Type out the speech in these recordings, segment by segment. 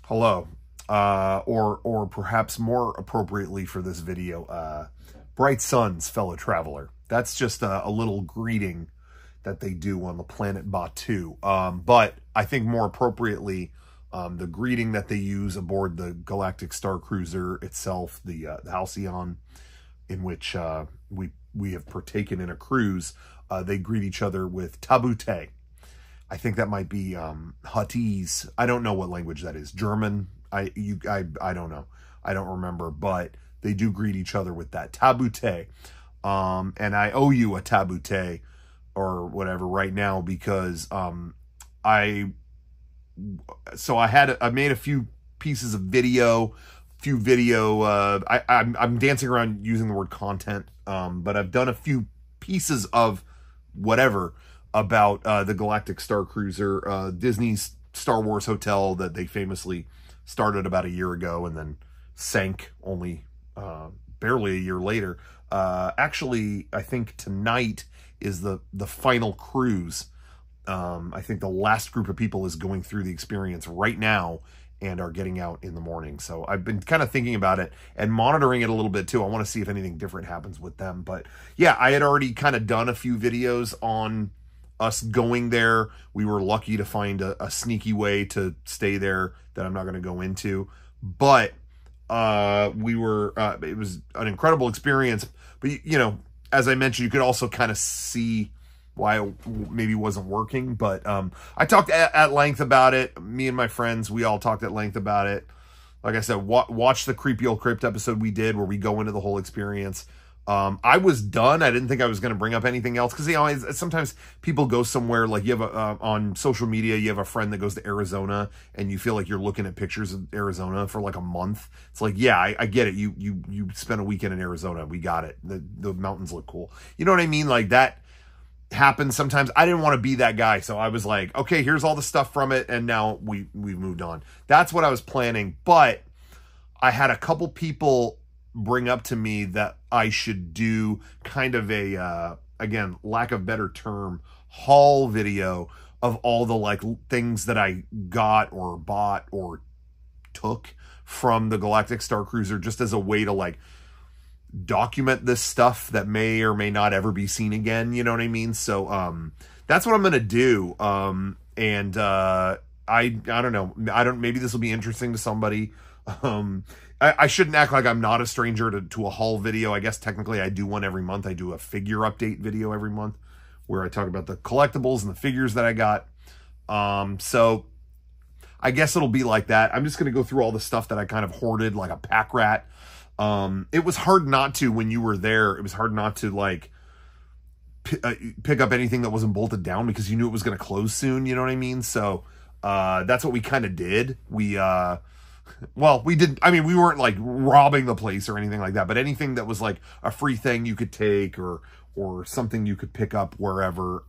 Hello, or perhaps more appropriately for this video, bright suns, fellow traveler. That's just a little greeting that they do on the planet Botte. But I think more appropriately, the greeting that they use aboard the Galactic Starcruiser itself, the Halcyon, in which we have partaken in a cruise, they greet each other with tabute. I think that might be Huttese. I don't know what language that is. German. I don't know. I don't remember. But they do greet each other with that tabute. And I owe you a tabute or whatever right now because I made a few pieces of video. I'm dancing around using the word content, but I've done a few pieces of whatever about the Galactic Starcruiser, Disney's Star Wars hotel that they famously started about a year ago and then sank only barely a year later. Actually, I think tonight is the final cruise. I think the last group of people is going through the experience right now and are getting out in the morning. So I've been kind of thinking about it and monitoring it a little bit too. I want to see if anything different happens with them. But yeah, I had already kind of done a few videos on us going there. We were lucky to find a sneaky way to stay there that I'm not going to go into. But it was an incredible experience. But, you know, as I mentioned, you could also kind of see why it maybe wasn't working. But I talked at length about it. Me and my friends, we all talked at length about it. Like I said, watch the Creepy Old Crypt episode we did where we go into the whole experience. I was done. I didn't think I was going to bring up anything else because, you know, sometimes people go somewhere, like you have on social media, you have a friend that goes to Arizona and you feel like you're looking at pictures of Arizona for like a month. It's like, yeah, I get it. You spent a weekend in Arizona. We got it. The mountains look cool. You know what I mean? Like that happens sometimes. I didn't want to be that guy. So I was like, okay, here's all the stuff from it. And now we've moved on. That's what I was planning. But I had a couple people bring up to me that I should do kind of a, again, lack of better term, haul video of all the like things that I got or bought or took from the Galactic Starcruiser, just as a way to like document this stuff that may or may not ever be seen again. You know what I mean? So that's what I'm going to do. I don't know. Maybe this will be interesting to somebody. I shouldn't act like I'm not a stranger to a haul video. I guess technically I do one every month. I do a figure update video every month where I talk about the collectibles and the figures that I got. So I guess it'll be like that. I'm just going to go through all the stuff that I kind of hoarded like a pack rat. It was hard not to, when you were there, it was hard not to like pick up anything that wasn't bolted down because you knew it was going to close soon. You know what I mean? So that's what we kind of did. Well, we didn't, I mean, we weren't like robbing the place or anything like that, but anything that was like a free thing you could take or something you could pick up wherever,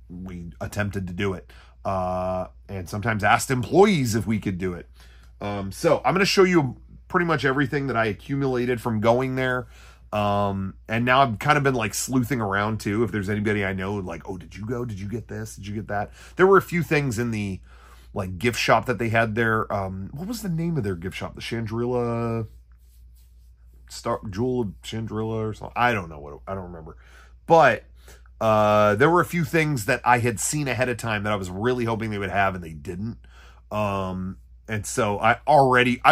we attempted to do it. And sometimes asked employees if we could do it. So I'm going to show you pretty much everything that I accumulated from going there. And now I've kind of been like sleuthing around too. If there's anybody I know, like, oh, did you go? Did you get this? Did you get that? There were a few things in the like gift shop that they had there. What was the name of their gift shop? The Chandrilla Jewel of Chandrilla or something. I don't know I don't remember. But there were a few things that I had seen ahead of time that I was really hoping they would have and they didn't. And so I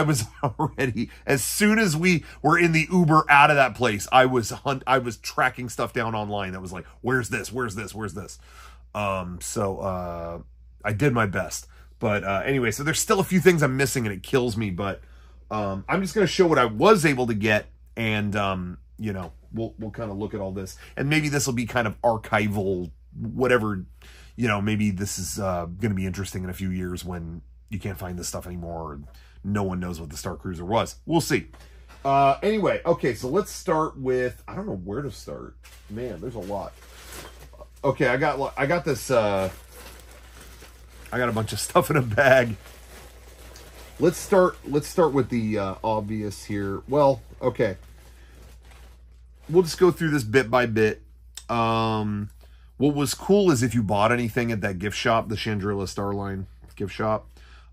was already, as soon as we were in the Uber out of that place, I was tracking stuff down online that was like, where's this? Where's this? Where's this? So I did my best. But anyway, so there's still a few things I'm missing and it kills me. But I'm just going to show what I was able to get. And, you know, we'll kind of look at all this. And maybe this will be kind of archival, whatever, you know, maybe this is going to be interesting in a few years when you can't find this stuff anymore. And no one knows what the Starcruiser was. We'll see. Anyway, okay, so let's start with, I don't know where to start. Man, there's a lot. Okay, I got this, I got a bunch of stuff in a bag. Let's start with the obvious here. Well, okay. We'll just go through this bit by bit. What was cool is if you bought anything at that gift shop, the Chandrilla Starline gift shop,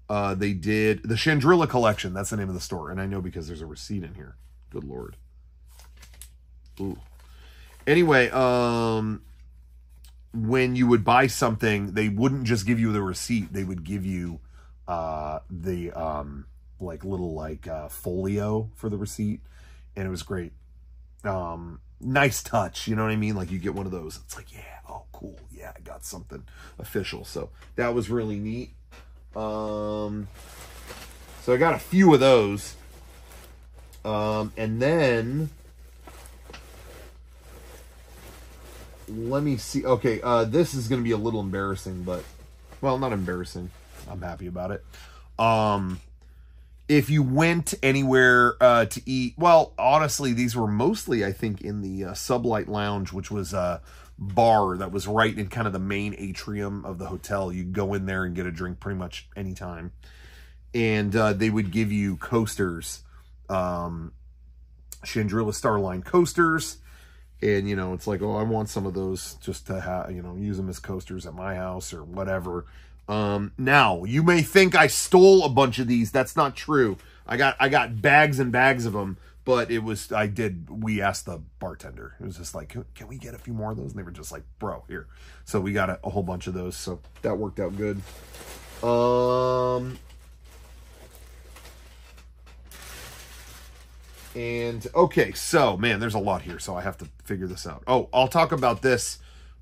They did the Chanda Collection. That's the name of the store. And I know because there's a receipt in here. Good Lord. Ooh. Anyway, when you would buy something, they wouldn't just give you the receipt. They would give you the like little like folio for the receipt, and it was great. Nice touch, you know what I mean? Like you get one of those. It's like, yeah, oh cool, yeah, I got something official. So that was really neat. So I got a few of those, and then let me see. Okay, this is going to be a little embarrassing, but well, not embarrassing. I'm happy about it. If you went anywhere to eat, well, honestly, these were mostly, I think, in the Sublight Lounge, which was a bar that was right in kind of the main atrium of the hotel. You go in there and get a drink pretty much anytime. And they would give you coasters, Chandrilla Starline coasters. And, you know, it's like, oh, I want some of those just to have, you know, use them as coasters at my house or whatever. Now you may think I stole a bunch of these. That's not true. I got bags and bags of them, but we asked the bartender. It was just like, can we get a few more of those? And they were just like, bro, here. So we got a whole bunch of those. So that worked out good. And okay, so man, there's a lot here. So I have to figure this out. Oh, I'll talk about this.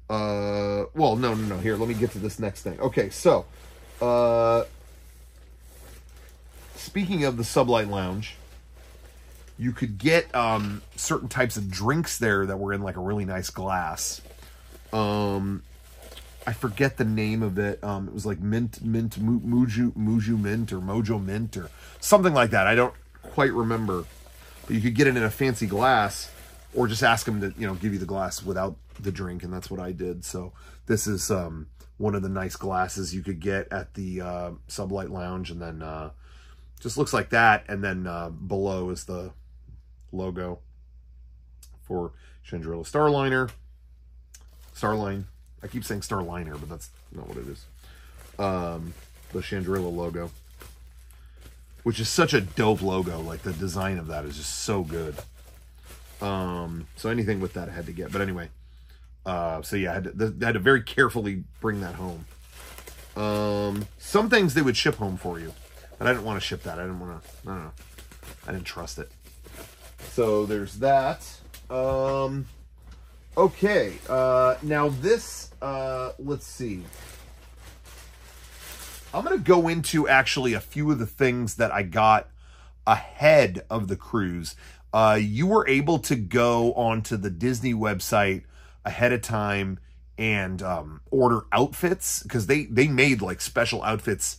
Well, no. Here, let me get to this next thing. Okay, so, speaking of the Sublight Lounge, you could get, certain types of drinks there that were in, like, a really nice glass. I forget the name of it. It was like Mojo Mint, or Mojo Mint, or something like that. I don't quite remember. But you could get it in a fancy glass, or just ask them to, you know, give you the glass without the drink, and that's what I did. So this is one of the nice glasses you could get at the Sublight Lounge, and then just looks like that, and then below is the logo for Chandrilla Starline. I keep saying Starliner, but that's not what it is. The Chandrilla logo, which is such a dope logo. Like the design of that is just so good. So anything with that I had to get. But anyway, so yeah, I had to very carefully bring that home. Some things they would ship home for you, but I didn't want to ship that. I don't know. I didn't trust it. So there's that. Okay. Now this, let's see. I'm going to go into actually a few of the things that I got ahead of the cruise. You were able to go onto the Disney website ahead of time and order outfits, because they made like special outfits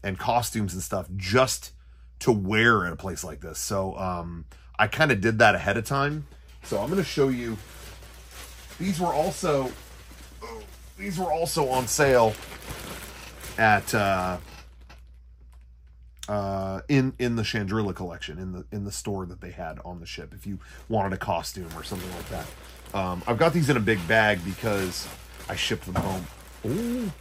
and costumes and stuff just to wear at a place like this. So I kind of did that ahead of time. So I'm going to show you. These were also on sale at in the Chandrilla collection, in the store that they had on the ship, if you wanted a costume or something like that. I've got these in a big bag because I shipped them home. Ooh,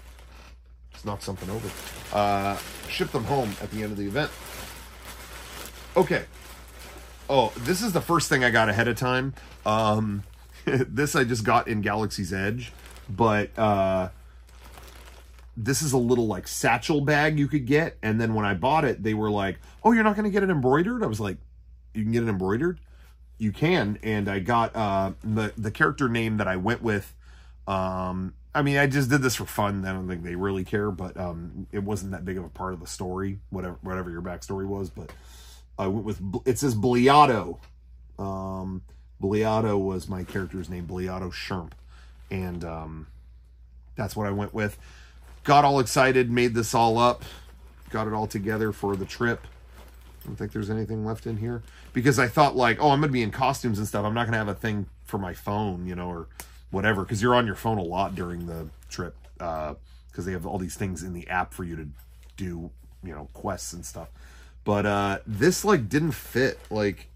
just knocked something over. Shipped them home at the end of the event. Okay. Oh, this is the first thing I got ahead of time. This I just got in Galaxy's Edge, but this is a little like satchel bag you could get. And then when I bought it, they were like, oh, you're not going to get it embroidered? I was like, you can get it embroidered? You can. And I got the character name that I went with. I mean, I just did this for fun. I don't think they really care, but it wasn't that big of a part of the story, whatever your backstory was. But I went with, it says Bliato. Bliato was my character's name, Bliato Shermp. And that's what I went with. Got all excited, made this all up, got it all together for the trip. I don't think there's anything left in here, because I thought like, oh, I'm going to be in costumes and stuff. I'm not going to have a thing for my phone, you know, or whatever, because you're on your phone a lot during the trip, because they have all these things in the app for you to do, you know, quests and stuff. But this like didn't fit. Like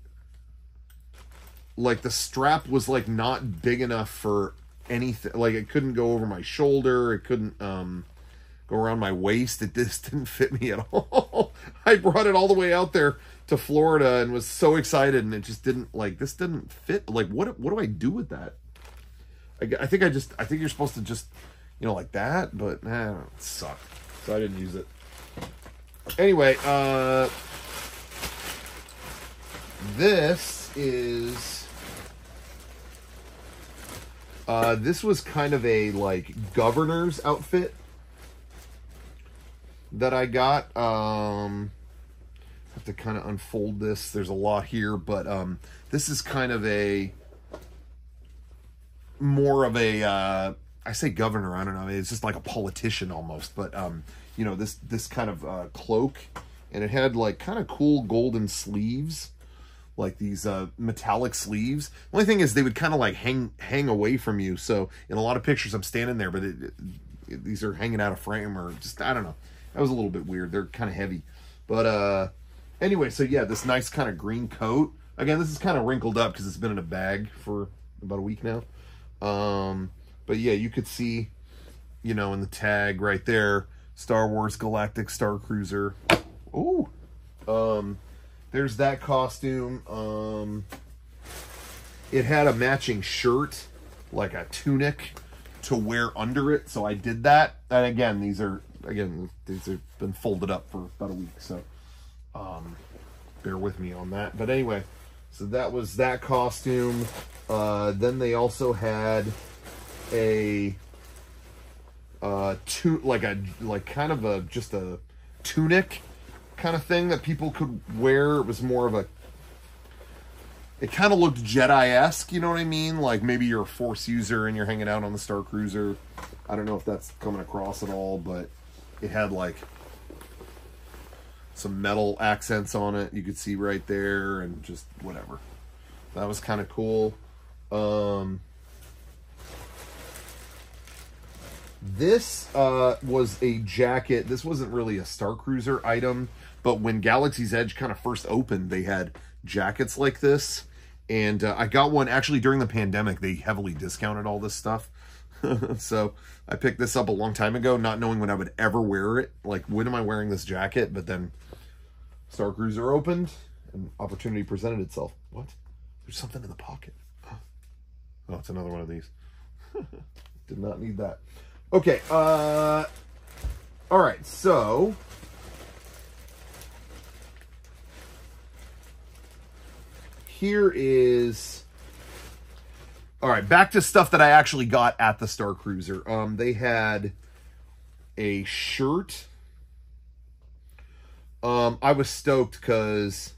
the strap was like not big enough for anything. Like it couldn't go over my shoulder. It couldn't go around my waist. It just didn't fit me at all. I brought it all the way out there to Florida and was so excited, and it just didn't, like, this didn't fit. Like, what do I do with that? I think you're supposed to just, you know, like that, but it sucked. So I didn't use it. Anyway, this is, this was kind of a, like, governor's outfit that I got. Have to kind of unfold this. There's a lot here, but this is kind of a more of a I say governor, I don't know, it's just like a politician almost, but you know, this kind of cloak, and it had like kind of cool golden sleeves, like these metallic sleeves. The only thing is they would kind of like hang away from you, so in a lot of pictures I'm standing there, but these are hanging out of frame, or just, I don't know. That was a little bit weird. They're kind of heavy. But anyway, so yeah, this nice kind of green coat. Again, this is kind of wrinkled up because it's been in a bag for about a week now. But yeah, you could see, you know, in the tag right there, Star Wars Galactic Starcruiser. Ooh. There's that costume. It had a matching shirt, like a tunic, to wear under it, so I did that. And again, these have been folded up for about a week, so bear with me on that. But anyway, so that was that costume. Then they also had a kind of a just a tunic kind of thing that people could wear. It was more of a, it kind of looked Jedi-esque, you know what I mean? Like maybe you're a Force user and you're hanging out on the Starcruiser. I don't know if that's coming across at all, but it had like some metal accents on it. You could see right there, and just whatever. That was kind of cool. This was a jacket. This wasn't really a Starcruiser item, but when Galaxy's Edge kind of first opened, they had jackets like this. And I got one actually during the pandemic. They heavily discounted all this stuff. So I picked this up a long time ago, not knowing when I would ever wear it. Like, when am I wearing this jacket? But then Starcruiser opened and opportunity presented itself. What? There's something in the pocket. Oh, it's another one of these. Did not need that. Okay. All right. So here is, all right, back to stuff that I actually got at the Starcruiser. They had a shirt. I was stoked because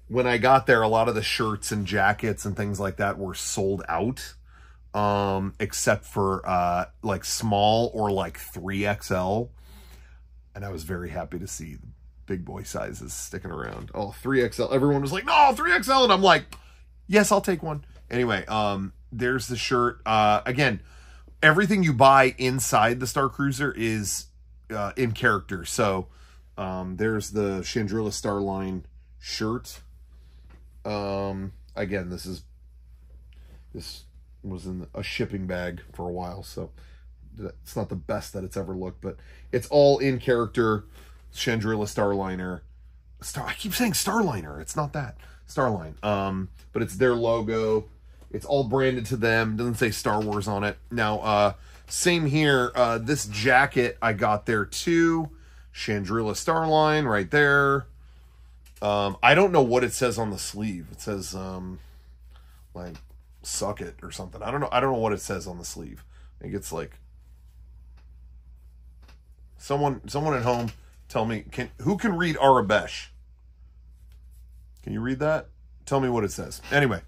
when I got there, a lot of the shirts and jackets and things like that were sold out, except for like small or like 3XL. And I was very happy to see the big boy sizes sticking around. Oh, 3XL. Everyone was like, no, 3XL. And I'm like, yes, I'll take one. Anyway, there's the shirt. Again, everything you buy inside the Starcruiser is in character. So there's the Chandrila Starline shirt. Again, this was in a shipping bag for a while, so it's not the best that it's ever looked, but it's all in character. Chandrila Starliner. I keep saying Starliner. It's not that. Starline. But it's their logo. It's all branded to them. Doesn't say Star Wars on it. Now, same here. This jacket I got there too. Chandrila Starline right there. I don't know what it says on the sleeve. It says like suck it or something. I don't know what it says on the sleeve. I think it's like someone at home tell me, who can read Arabesh? Can you read that? Tell me what it says. Anyway,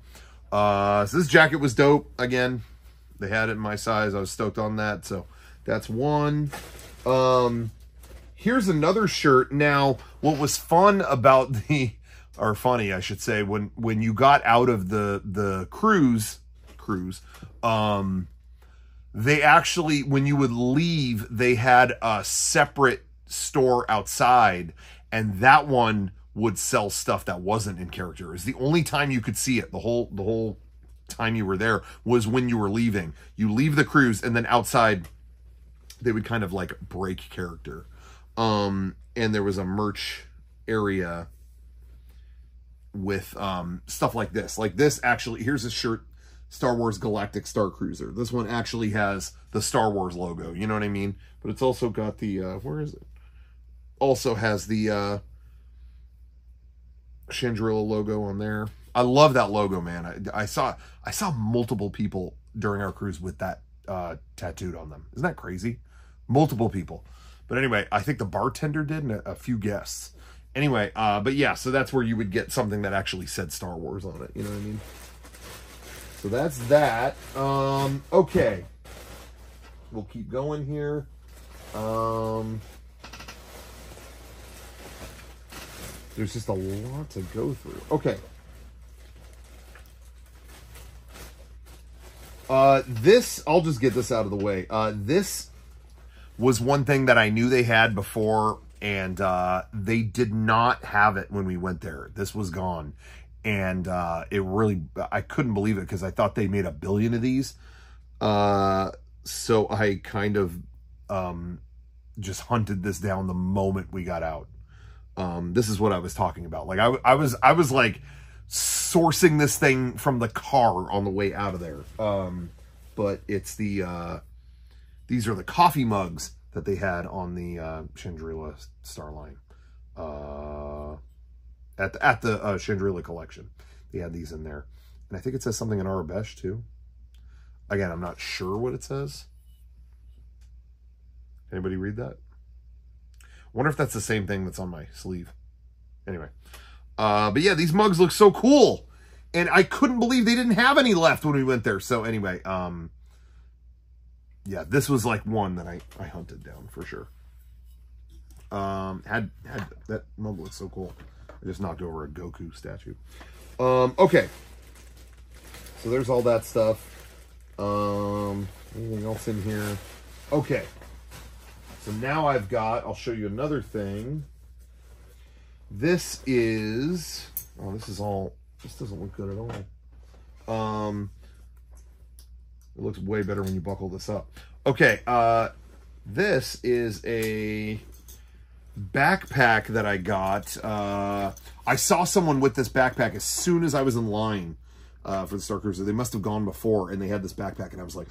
so this jacket was dope. Again, they had it in my size. I was stoked on that. So that's one. Here's another shirt. Now, what was fun about or funny, I should say, when you got out of the cruise, they actually, when you would leave, they had a separate store outside, and that one would sell stuff that wasn't in character. It was the only time you could see it. The whole time you were there was when you were leaving. You leave the cruise, and then outside they would kind of like break character. And there was a merch area with stuff like this. Like this actually, here's a shirt, Star Wars Galactic Starcruiser. This one actually has the Star Wars logo, you know what I mean? But it's also got the, where is it? Also has the Chandrilla logo on there. I love that logo, man. I saw multiple people during our cruise with that tattooed on them. Isn't that crazy? Multiple people. But anyway, I think the bartender did and a few guests. Anyway, but yeah, so that's where you would get something that actually said Star Wars on it. You know what I mean? So that's that. Okay. We'll keep going here. There's just a lot to go through. Okay. This, I'll just get this out of the way. This was one thing that I knew they had before, and they did not have it when we went there. This was gone. And it really, I couldn't believe it because I thought they made 1 billion of these. So I kind of just hunted this down the moment we got out. This is what I was talking about. Like I was like sourcing this thing from the car on the way out of there. But it's the these are the coffee mugs that they had on the Chandrilla Starline. At the Chandrilla Collection. They had these in there. And I think it says something in Arabesh too. Again, I'm not sure what it says. Anybody read that? Wonder if that's the same thing that's on my sleeve. Anyway. But yeah, these mugs look so cool. And I couldn't believe they didn't have any left when we went there. So anyway, yeah, this was like one that I hunted down for sure. Had that mug looks so cool. I just knocked over a Goku statue. Okay. So there's all that stuff. Anything else in here? Okay. So now I've got, I'll show you another thing. This is, oh, this is all, this doesn't look good at all. It looks way better when you buckle this up. Okay. This is a backpack that I got. I saw someone with this backpack as soon as I was in line for the Starcruiser. They must have gone before and they had this backpack and I was like,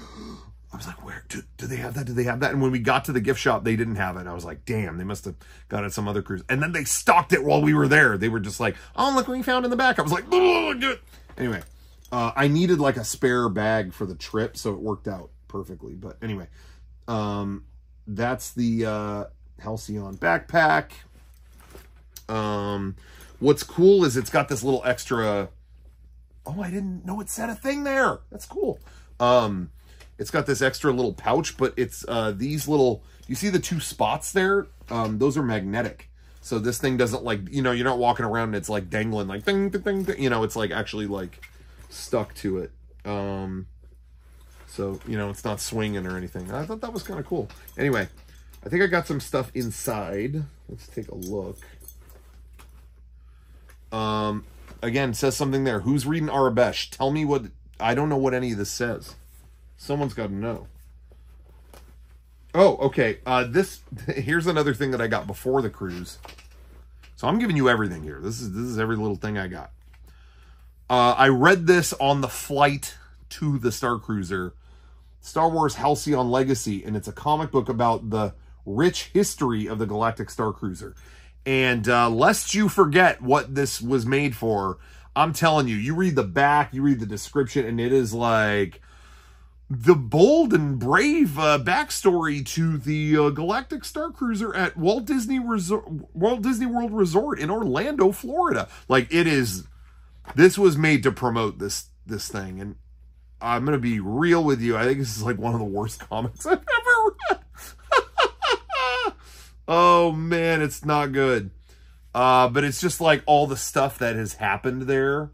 where do they have that? Do they have that? And when we got to the gift shop, they didn't have it. And I was like, damn, they must have got it some other cruise. And then they stocked it while we were there. They were just like, oh, look what we found in the back. I was like, oh, good. Anyway, I needed like a spare bag for the trip, so it worked out perfectly. But anyway, that's the Halcyon backpack. What's cool is it's got this little extra, oh, I didn't know it said a thing there. That's cool. It's got this extra little pouch, but it's these little, you see the two spots there? Those are magnetic. So this thing doesn't like, you know, you're not walking around and it's like dangling like ding, ding, ding, ding. You know, it's like actually like stuck to it. So, you know, it's not swinging or anything. I thought that was kind of cool. Anyway, I think I got some stuff inside. Let's take a look. Again, it says something there. Who's reading Arabesh? Tell me what, I don't know what any of this says. Someone's got to know. Oh, okay. Here's another thing that I got before the cruise. So I'm giving you everything here. This is every little thing I got. I read this on the flight to the Starcruiser, Star Wars Halcyon Legacy, and it's a comic book about the rich history of the Galactic Starcruiser. And lest you forget what this was made for, I'm telling you, you read the back, you read the description, and it is like the bold and brave backstory to the Galactic Starcruiser at Walt Disney World Resort in Orlando, Florida. Like, it is, this was made to promote this thing, and I'm gonna be real with you. I think this is like one of the worst comics I've ever read. Oh man, it's not good. But it's just like all the stuff that has happened there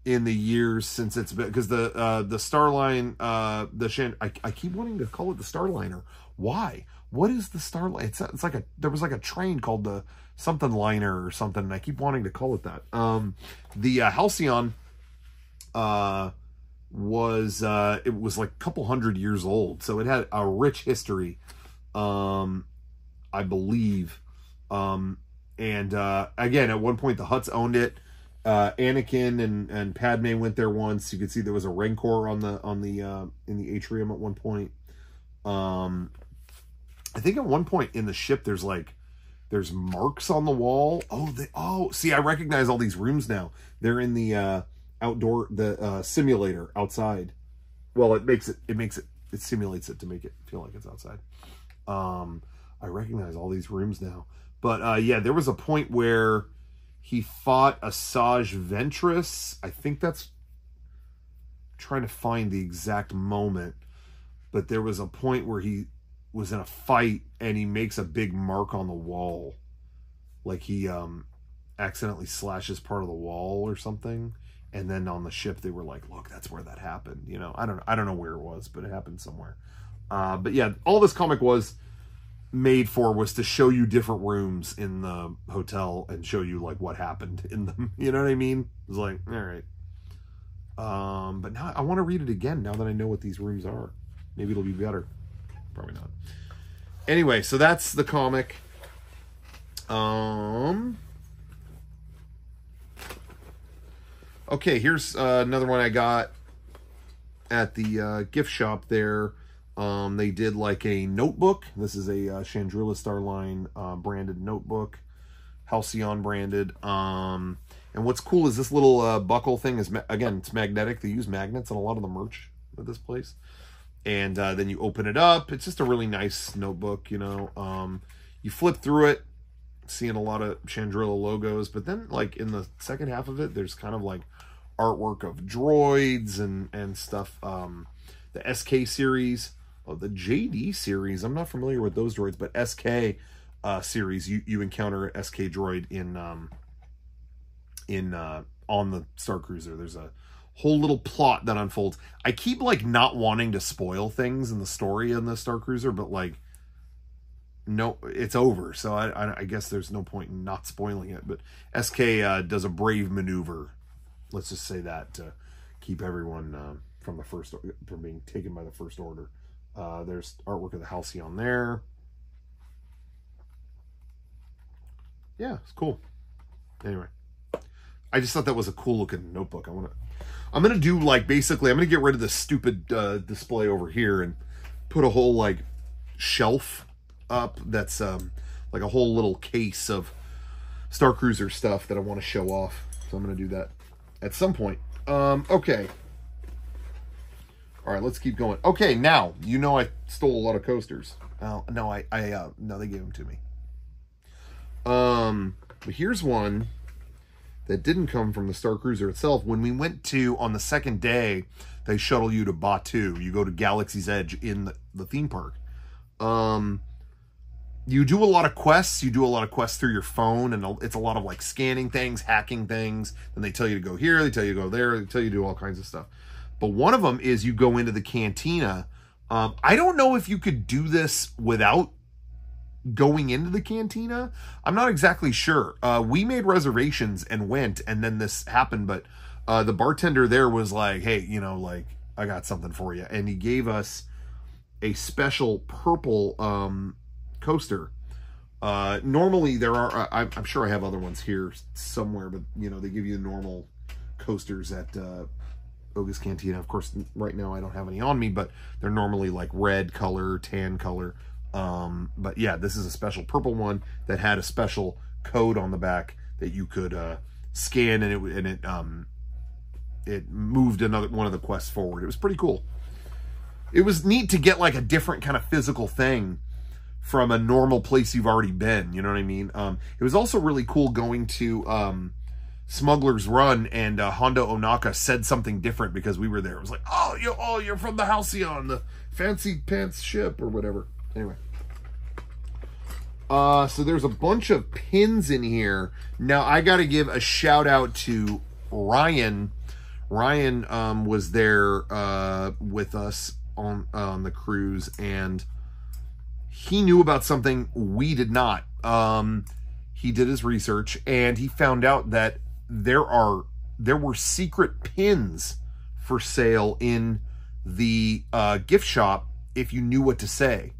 in the years since it's been, because the Starline, I keep wanting to call it the Starliner. Why? What is the Starline? It's like there was like a train called the something liner or something, and I keep wanting to call it that. The Halcyon it was like a couple hundred years old, so it had a rich history. I believe. And again, at one point the Hutts owned it. Anakin and Padme went there once. You could see there was a Rancor on the in the atrium at one point. I think at one point in the ship there's marks on the wall. See, I recognize all these rooms now. They're in the simulator outside. Well, it simulates it to make it feel like it's outside. I recognize all these rooms now. But yeah, there was a point where he fought Asajj Ventress. I think that's trying to find the exact moment. But there was a point where he was in a fight and he makes a big mark on the wall. Like he accidentally slashes part of the wall or something. And then on the ship they were like, look, that's where that happened. You know, I don't know where it was, but it happened somewhere. But yeah, all this comic was made for was to show you different rooms in the hotel and show you like what happened in them. You know what I mean? It was like, all right. But now I want to read it again now that I know what these rooms are. Maybe it'll be better. Probably not. Anyway, so that's the comic. Okay, here's another one I got at the gift shop there. They did like a notebook. This is a Chandrila Starline branded notebook. Halcyon branded. And what's cool is this little buckle thing is, again, it's magnetic. They use magnets on a lot of the merch at this place. And then you open it up. It's just a really nice notebook, you know. You flip through it, seeing a lot of Chandrila logos. But then, like, in the second half of it, there's kind of, like, artwork of droids and stuff. The SK series, the JD series. I'm not familiar with those droids, but SK series, you encounter a SK droid on the Starcruiser. There's a whole little plot that unfolds. I keep like not wanting to spoil things in the story in the Starcruiser, but like, no, it's over. So I guess there's no point in not spoiling it. But SK does a brave maneuver. Let's just say that to keep everyone from being taken by the First Order. There's artwork of the Halcyon there. Yeah, it's cool. Anyway, I just thought that was a cool looking notebook. I'm gonna do like basically I'm gonna get rid of this stupid display over here and put a whole like shelf up that's like a whole little case of Starcruiser stuff that I want to show off. So I'm gonna do that at some point. Okay. All right, let's keep going. Okay, now you know I stole a lot of coasters. No, no, they gave them to me. But here's one that didn't come from the Starcruiser itself. When we went on the second day, they shuttle you to Botte. You go to Galaxy's Edge in the theme park. You do a lot of quests. You do a lot of quests through your phone, and it's a lot of like scanning things, hacking things. Then they tell you to go here, they tell you to go there, they tell you to do all kinds of stuff. But one of them is you go into the cantina. I don't know if you could do this without going into the cantina. I'm not exactly sure. We made reservations and went, and then this happened, but the bartender there was like, hey, you know, like, I got something for you. And he gave us a special purple coaster. Normally there are, I'm sure I have other ones here somewhere, but, you know, they give you the normal coasters at Oga's Cantina. Of course, right now I don't have any on me, but they're normally like red color, tan color. But yeah, this is a special purple one that had a special code on the back that you could scan, and it moved one of the quests forward. It was pretty cool. It was neat to get like a different kind of physical thing from a normal place you've already been. You know what I mean? It was also really cool going to Smuggler's Run, and Hondo Onaka said something different because we were there. It was like, oh, you're from the Halcyon, the fancy pants ship or whatever. Anyway, so there's a bunch of pins in here. Now I got to give a shout out to Ryan. Ryan was there with us on the cruise, and he knew about something we did not. He did his research, and he found out that there were secret pins for sale in the gift shop if you knew what to say.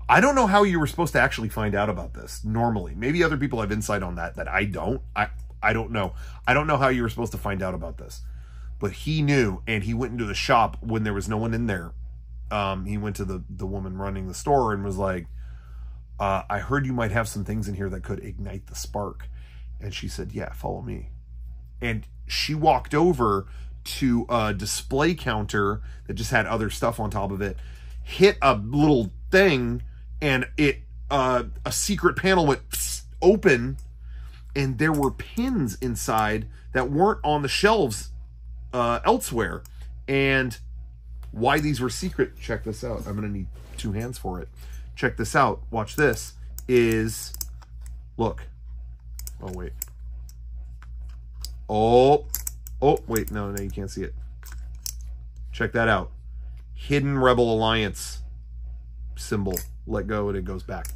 I don't know how you were supposed to actually find out about this normally. Maybe other people have insight on that I don't. I don't know. I don't know how you were supposed to find out about this. But he knew, and he went into the shop when there was no one in there. He went to the woman running the store and was like, I heard you might have some things in here that could ignite the spark. And she said, yeah, follow me. And she walked over to a display counter that just had other stuff on top of it, hit a little thing, and it a secret panel went open, and there were pins inside that weren't on the shelves elsewhere. And why these were secret, check this out. I'm gonna need 2 hands for it. Check this out. Watch this. Look. Oh, wait. Oh, wait. No, you can't see it. Check that out. Hidden Rebel Alliance symbol. Let go and it goes back.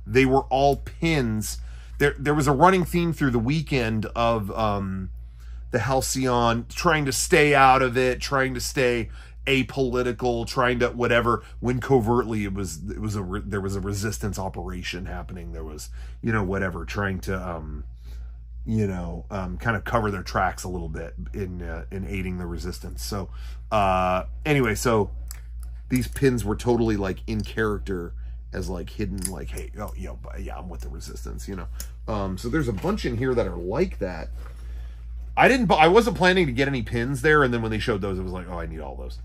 They were all pins. There was a running theme through the weekend of the Halcyon trying to stay out of it, trying to stay apolitical, trying to whatever, when covertly there was a resistance operation happening. There was, whatever, trying to kind of cover their tracks a little bit in aiding the resistance. So anyway, so these pins were totally like in character as like hidden, like, hey, yeah, I'm with the resistance, so there's a bunch in here that are like that. I wasn't planning to get any pins there, and then when they showed those, it was like, oh, I need all those.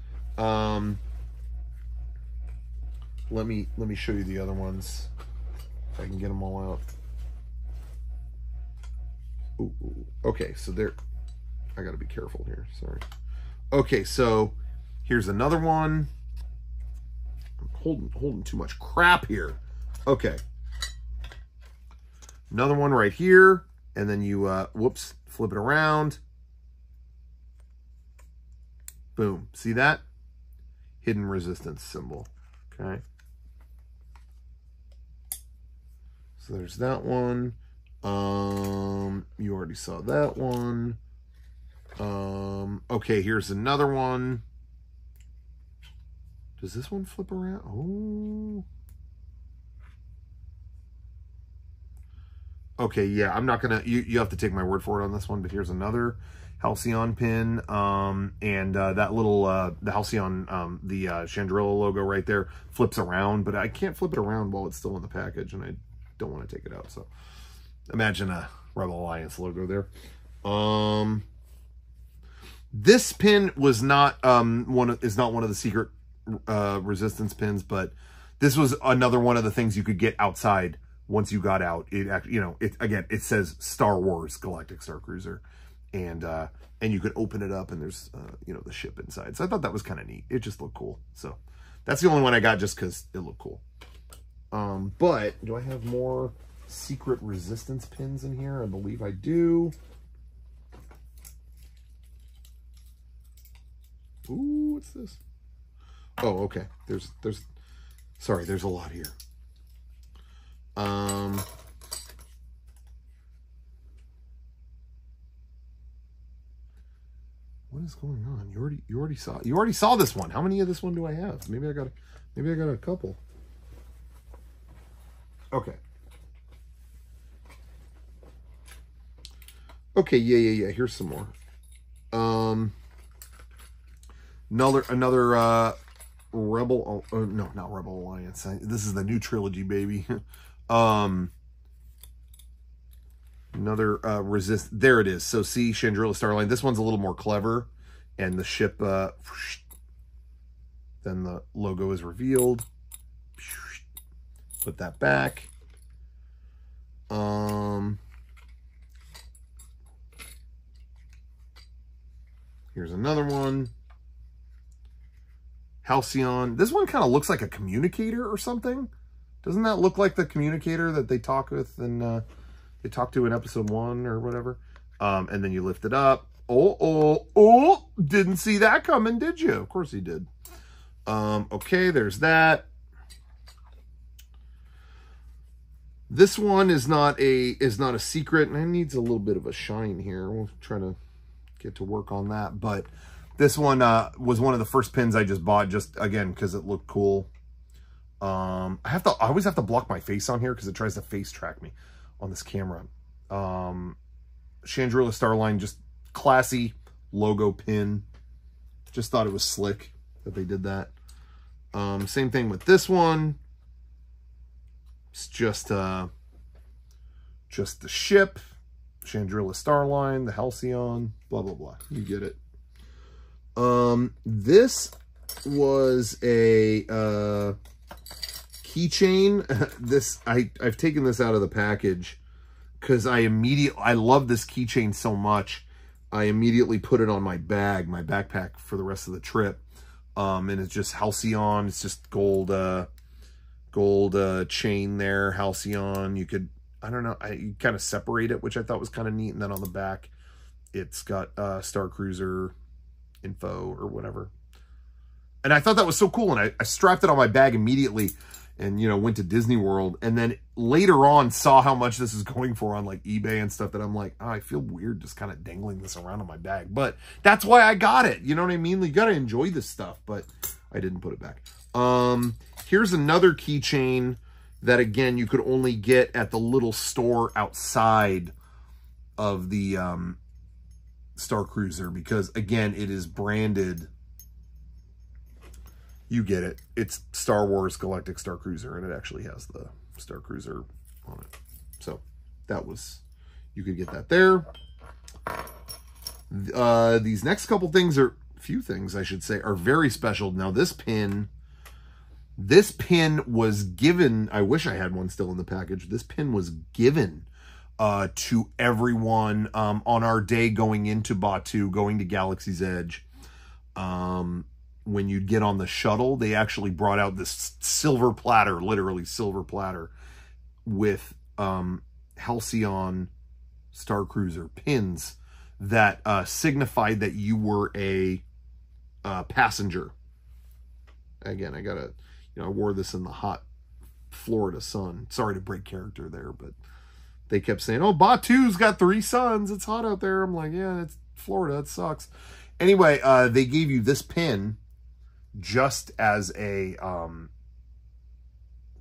Let me show you the other ones if I can get them all out. Ooh, okay, so I gotta be careful here, sorry. Okay, so here's another one. I'm holding too much crap here. Okay. Another one right here, and then you whoops, flip it around. Boom. See that? Hidden resistance symbol. Okay. So there's that one. You already saw that one. Okay, here's another one. Does this one flip around? Oh. Okay, yeah, I'm not gonna, you have to take my word for it on this one, but here's another Halcyon pin, and that little, the Halcyon, the Chandrilla logo right there flips around, but I can't flip it around while it's still in the package, and I don't want to take it out, so imagine a Rebel Alliance logo there. This pin was not, is not one of the secret resistance pins, but this was another one of the things you could get outside. Once you got out, it actually, again, it says Star Wars Galactic Starcruiser, and you could open it up, and there's, the ship inside. So I thought that was kind of neat. It just looked cool. So that's the only one I got just because it looked cool. But do I have more secret resistance pins in here? I believe I do. Ooh, what's this? Oh, okay. Sorry, there's a lot here. What is going on? You already saw this one. How many of this one do I have? Maybe I got a couple. Okay. Okay, yeah. Here's some more. Another Rebel, no, not Rebel Alliance. This is the new trilogy, baby. Another resist. There it is. So see, Chandrilla Starline. This one's a little more clever, and the ship. Then the logo is revealed. Put that back. Here's another one. Halcyon. This one kind of looks like a communicator or something. Doesn't that look like the communicator that they talk with and they talk to in episode 1 or whatever? And then you lift it up. Oh, didn't see that coming, did you? Of course he did. Okay, there's that. This one is not a secret, and it needs a little bit of a shine here. We'll try to get to work on that, but this one was one of the first pins I just bought, just again because it looked cool. I always have to block my face on here because it tries to face track me on this camera. Chandrila Starline, just classy logo pin. Just thought it was slick that they did that. Same thing with this one. It's just the ship, Chandrila Starline, the Halcyon, blah, blah, blah. You get it. This was a keychain. I've taken this out of the package because I love this keychain so much. I immediately put it on my backpack for the rest of the trip. And it's just Halcyon. It's just gold chain there, Halcyon. You could, I don't know, you kind of separate it, which I thought was kind of neat. And then on the back, it's got Starcruiser info or whatever. And I thought that was so cool. And I strapped it on my bag immediately and, you know, went to Disney World. And then later on saw how much this is going for on like eBay and stuff, that I'm like, oh, I feel weird just kind of dangling this around on my bag. But that's why I got it. You know what I mean? You got to enjoy this stuff, but I didn't put it back. Here's another keychain that, again, you could only get at the little store outside of the Starcruiser because, again, it is branded. You get it. It's Star Wars Galactic Starcruiser, and it actually has the Starcruiser on it. So that was, you could get that there. These next couple things few things I should say, are very special. Now this pin was given, I wish I had one still in the package. This pin was given to everyone on our day going into Botte, going to Galaxy's Edge. When you'd get on the shuttle, they actually brought out this silver platter, literally silver platter, with Halcyon Starcruiser pins that signified that you were a passenger. Again, I wore this in the hot Florida sun. Sorry to break character there, but they kept saying, oh, Botte's got 3 suns. It's hot out there. I'm like, yeah, it's Florida. It sucks. Anyway, they gave you this pin just as a,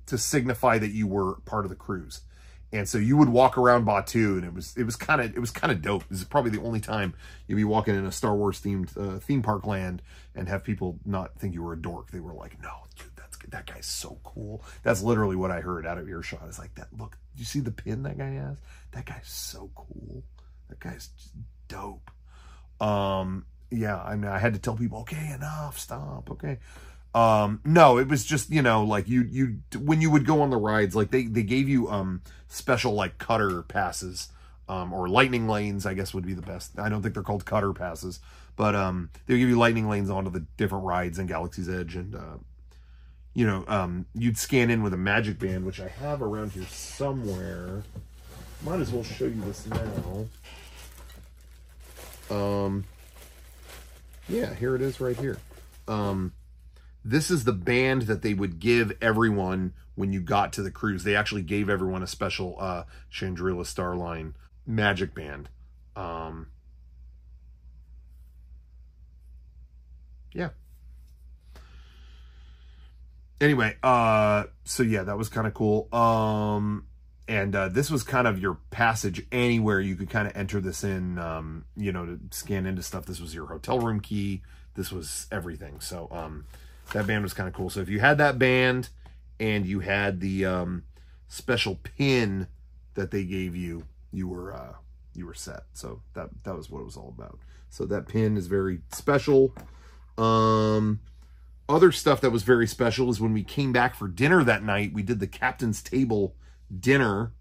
to signify that you were part of the cruise. And so you would walk around Botte, and it was kind of dope. This is probably the only time you'd be walking in a Star Wars themed theme park land and have people not think you were a dork. They were like, no, dude, that guy's so cool. That's literally what I heard out of earshot. It's like, that, look, you see the pin that guy has? That guy's so cool. That guy's just dope. Yeah, I mean, I had to tell people, okay, enough, stop, okay. No, it was just, you know, like when you would go on the rides, like they gave you special like cutter passes, or lightning lanes, I guess would be the best. I don't think they're called cutter passes, but they give you lightning lanes onto the different rides in Galaxy's Edge, and you know, you'd scan in with a magic band, which I have around here somewhere. Might as well show you this now. Yeah, here it is right here. This is the band that they would give everyone when you got to the cruise. They actually gave everyone a special Chandrila Starline magic band. Yeah. Anyway, so yeah, that was kind of cool. And this was kind of your passage anywhere. You could kind of enter this in, you know, to scan into stuff. This was your hotel room key. This was everything. So that band was kind of cool. So if you had that band and you had the special pin that they gave you, you were set. So that was what it was all about. So that pin is very special. Other stuff that was very special is when we came back for dinner that night, we did the captain's table dinner.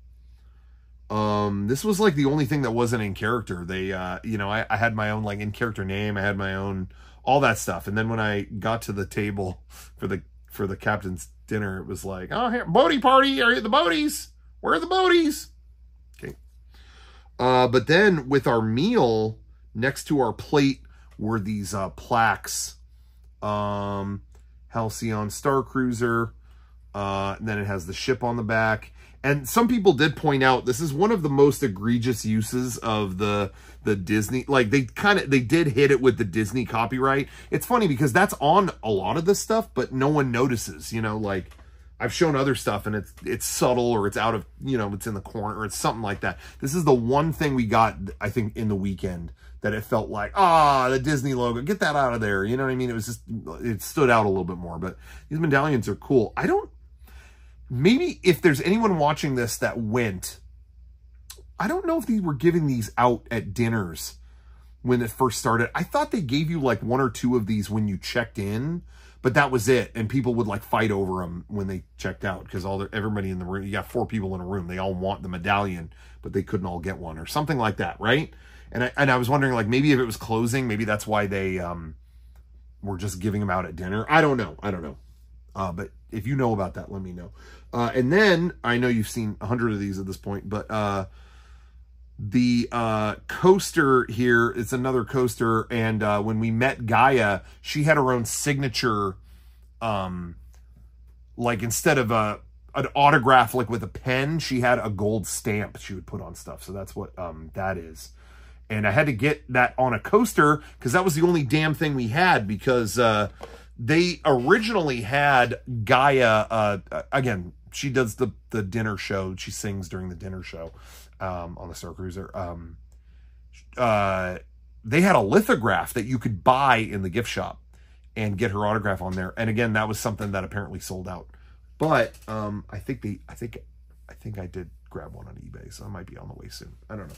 This was like the only thing that wasn't in character. They you know, I had my own like in character name, I had my own all that stuff, and then when I got to the table for the captain's dinner, it was like, oh, here, Botte party, are you the Bottes? Where are the Bottes? Okay. But then with our meal, next to our plate were these plaques. Halcyon Starcruiser, and then it has the ship on the back. And some people did point out this is one of the most egregious uses of the Disney. Like they did hit it with the Disney copyright. It's funny because that's on a lot of this stuff, but no one notices. You know, like I've shown other stuff and it's subtle, or it's out of, you know, it's in the corner, or it's something like that. This is the one thing we got, I think, in the weekend that it felt like, the Disney logo, get that out of there. You know what I mean? It was just, it stood out a little bit more, but these medallions are cool. Maybe if there's anyone watching this that went, I don't know if they were giving these out at dinners when it first started. I thought they gave you like 1 or 2 of these when you checked in, but that was it. And people would like fight over them when they checked out, because everybody in the room, you got 4 people in a room, they all want the medallion, but they couldn't all get one, or something like that, right? And I was wondering, like, maybe if it was closing, maybe that's why they were just giving them out at dinner. I don't know. But if you know about that, let me know. And then I know you've seen 100 of these at this point, but the coaster here is another coaster. And when we met Gaia, she had her own signature, like instead of an autograph, like with a pen, she had a gold stamp she would put on stuff. So that's what that is. And I had to get that on a coaster because that was the only damn thing we had, because they originally had Gaia, again, she does the dinner show. She sings during the dinner show on the Starcruiser. They had a lithograph that you could buy in the gift shop and get her autograph on there. And again, that was something that apparently sold out. But I think I did grab one on eBay, so I might be on the way soon. I don't know.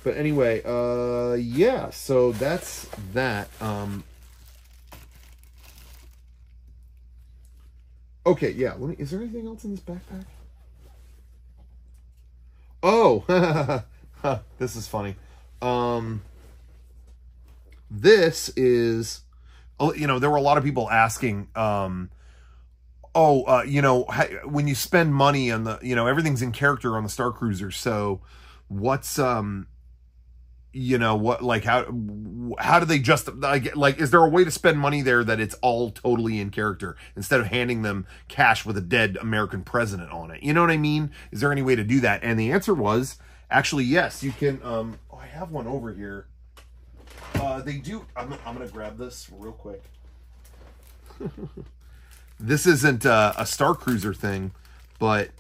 But anyway, yeah, so that's that. Okay, yeah, is there anything else in this backpack? Oh, this is funny. This is, you know, there were a lot of people asking, you know, when you spend money on the, you know, everything's in character on the Starcruiser. So what's, you know, what, like, how do they just, like, is there a way to spend money there that it's all totally in character instead of handing them cash with a dead American president on it? You know what I mean? Is there any way to do that? And the answer was actually, yes, you can. I have one over here. They do. I'm going to grab this real quick. This isn't a Starcruiser thing, but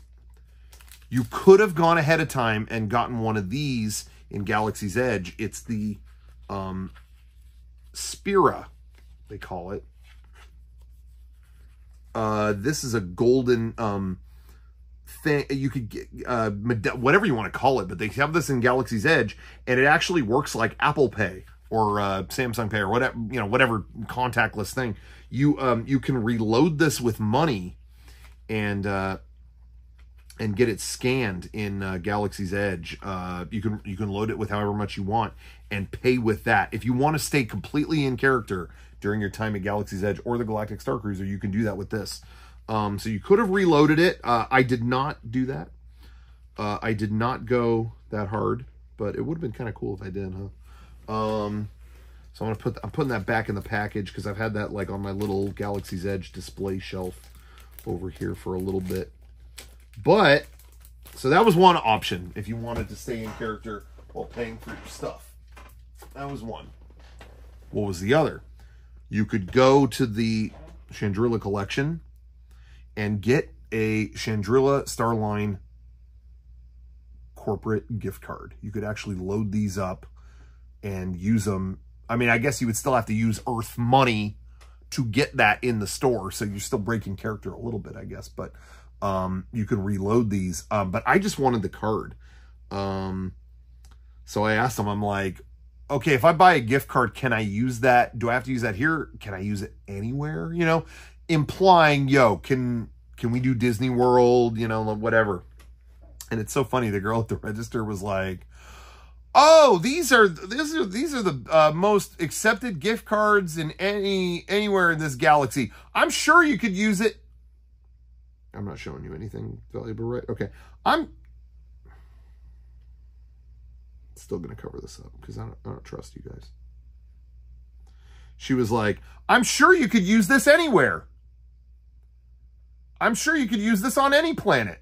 you could have gone ahead of time and gotten one of these in Galaxy's Edge. It's the Spira, they call it. This is a golden thing. You could get whatever you want to call it, but they have this in Galaxy's Edge, and it actually works like Apple Pay or Samsung Pay or whatever, you know, whatever contactless thing. You can reload this with money and get it scanned in Galaxy's Edge. You can load it with however much you want and pay with that. If you want to stay completely in character during your time at Galaxy's Edge or the Galactic Starcruiser, you can do that with this. So you could have reloaded it. I did not do that. I did not go that hard, but it would have been kind of cool if I did, huh? So I'm putting that back in the package because I've had that like on my little Galaxy's Edge display shelf over here for a little bit. But, so that was one option if you wanted to stay in character while paying for your stuff. That was one. What was the other? You could go to the Chanda Collection and get a Chanda Starline corporate gift card. You could actually load these up and use them. I mean, I guess you would still have to use Earth money to get that in the store, so you're still breaking character a little bit, I guess, but you can reload these. But I just wanted the card. So I asked them, I'm like, okay, if I buy a gift card, can I use that? Do I have to use that here? Can I use it anywhere? You know, implying, yo, can we do Disney World? You know, whatever. And it's so funny. The girl at the register was like, oh, these are the most accepted gift cards in anywhere in this galaxy. I'm sure you could use it. I'm not showing you anything valuable, right? Okay. I'm still going to cover this up because I don't trust you guys. She was like, I'm sure you could use this anywhere. I'm sure you could use this on any planet.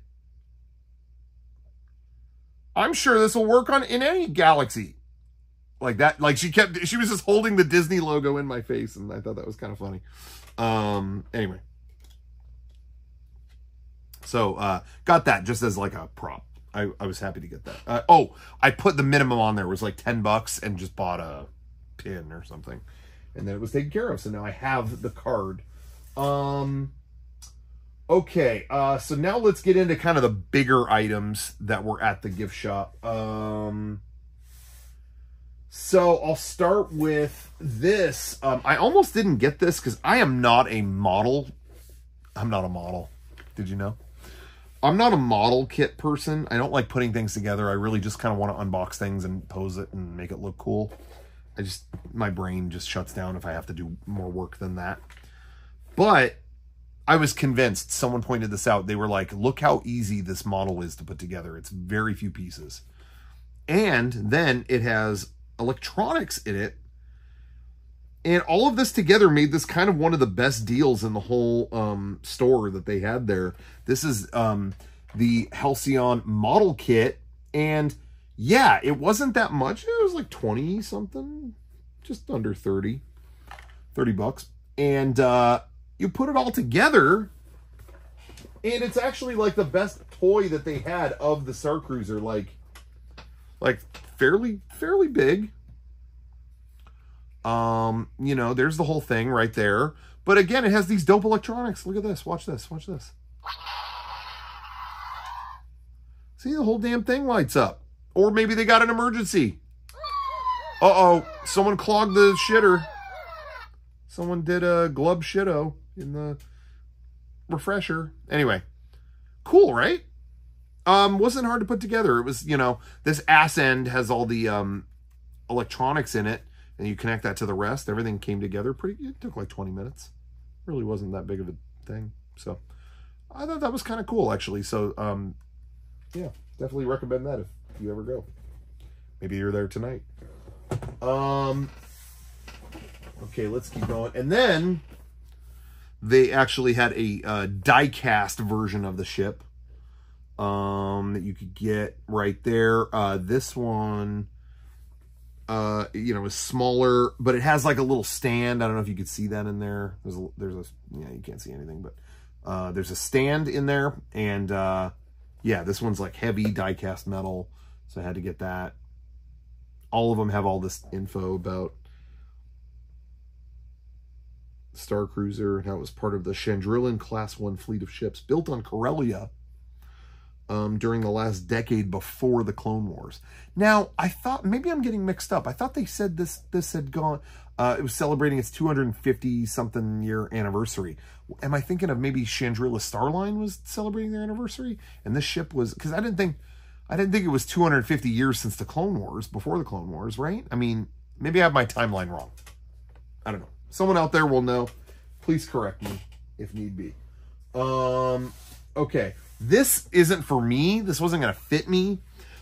I'm sure this will work in any galaxy. Like that. Like she was just holding the Disney logo in my face, and I thought that was kind of funny. Anyway. So got that just as like a prop. I was happy to get that. Oh, I put the minimum on there. It was like $10 and just bought a pin or something. And then it was taken care of. So now I have the card. Okay, so now let's get into kind of the bigger items that were at the gift shop. So I'll start with this. I almost didn't get this because I am not a model. I'm not a model. Did you know? I'm not a model kit person. I don't like putting things together. I really just kind of want to unbox things and pose it and make it look cool. My brain just shuts down if I have to do more work than that. But I was convinced. Someone pointed this out. They were like, look how easy this model is to put together. It's very few pieces. And then it has electronics in it. And all of this together made this kind of one of the best deals in the whole store that they had there. This is the Halcyon model kit. And yeah, it wasn't that much. It was like 20 something, just under 30 bucks. And you put it all together, and it's actually like the best toy that they had of the Starcruiser, like fairly big. You know, there's the whole thing right there. But again, it has these dope electronics. Look at this. Watch this. Watch this. See, the whole damn thing lights up. Or maybe they got an emergency. Uh-oh. Someone clogged the shitter. Someone did a glub shitto in the refresher. Anyway. Cool, right? Wasn't hard to put together. It was, you know, this ass end has all the electronics in it. And you connect that to the rest. Everything came together it took like 20 minutes. Really wasn't that big of a thing. So I thought that was kind of cool, actually. So, yeah, definitely recommend that if you ever go. Maybe you're there tonight. Okay, let's keep going. And then they actually had a die-cast version of the ship that you could get right there. This one... you know, is smaller, but it has like a little stand. I don't know if you could see that in there. There's a yeah, you can't see anything, but there's a stand in there, and yeah, this one's like heavy die-cast metal, so I had to get that. All of them have all this info about Starcruiser and how it was part of the Chandrillan Class 1 fleet of ships built on Corellia during the last decade before the Clone Wars. Now, I thought, maybe I'm getting mixed up. I thought they said this had gone, it was celebrating its 250-something year anniversary. Am I thinking of maybe Chandrilla Starline was celebrating their anniversary? And this ship was, because I didn't think it was 250 years since the Clone Wars, before the Clone Wars, right? I mean, maybe I have my timeline wrong. I don't know. Someone out there will know. Please correct me if need be. Okay. This isn't for me. This wasn't going to fit me.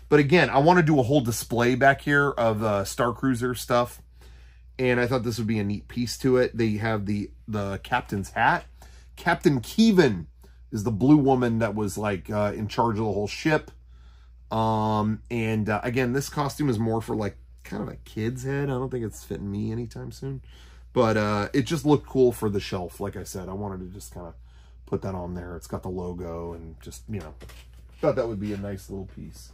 But again, I want to do a whole display back here of Starcruiser stuff. And I thought this would be a neat piece to it. They have the captain's hat. Captain Kevin is the blue woman that was like in charge of the whole ship. Again, this costume is more for like kind of a kid's head. I don't think it's fitting me anytime soon. But it just looked cool for the shelf. Like I said, I wanted to just kind of put that on there. It's got the logo and just, you know, thought that would be a nice little piece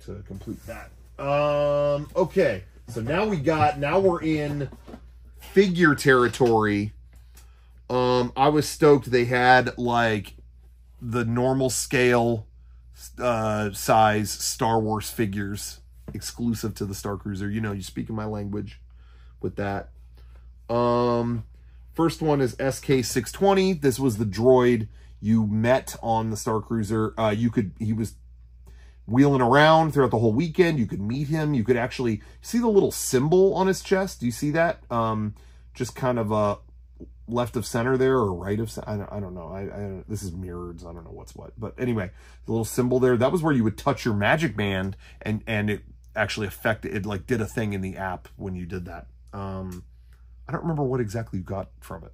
to complete that. Okay, so now we're in figure territory. I was stoked they had like the normal scale size Star Wars figures exclusive to the Starcruiser. You know, you speak in my language with that. First one is SK620. This was the droid you met on the Starcruiser. He was wheeling around throughout the whole weekend. You could meet him. You could actually see the little symbol on his chest. Do you see that? Just kind of left of center there, or right of center. I don't know. This is mirrored, so I don't know what's what. But anyway, the little symbol there, that was where you would touch your magic band and it actually affected, it like did a thing in the app when you did that. I don't remember what exactly you got from it.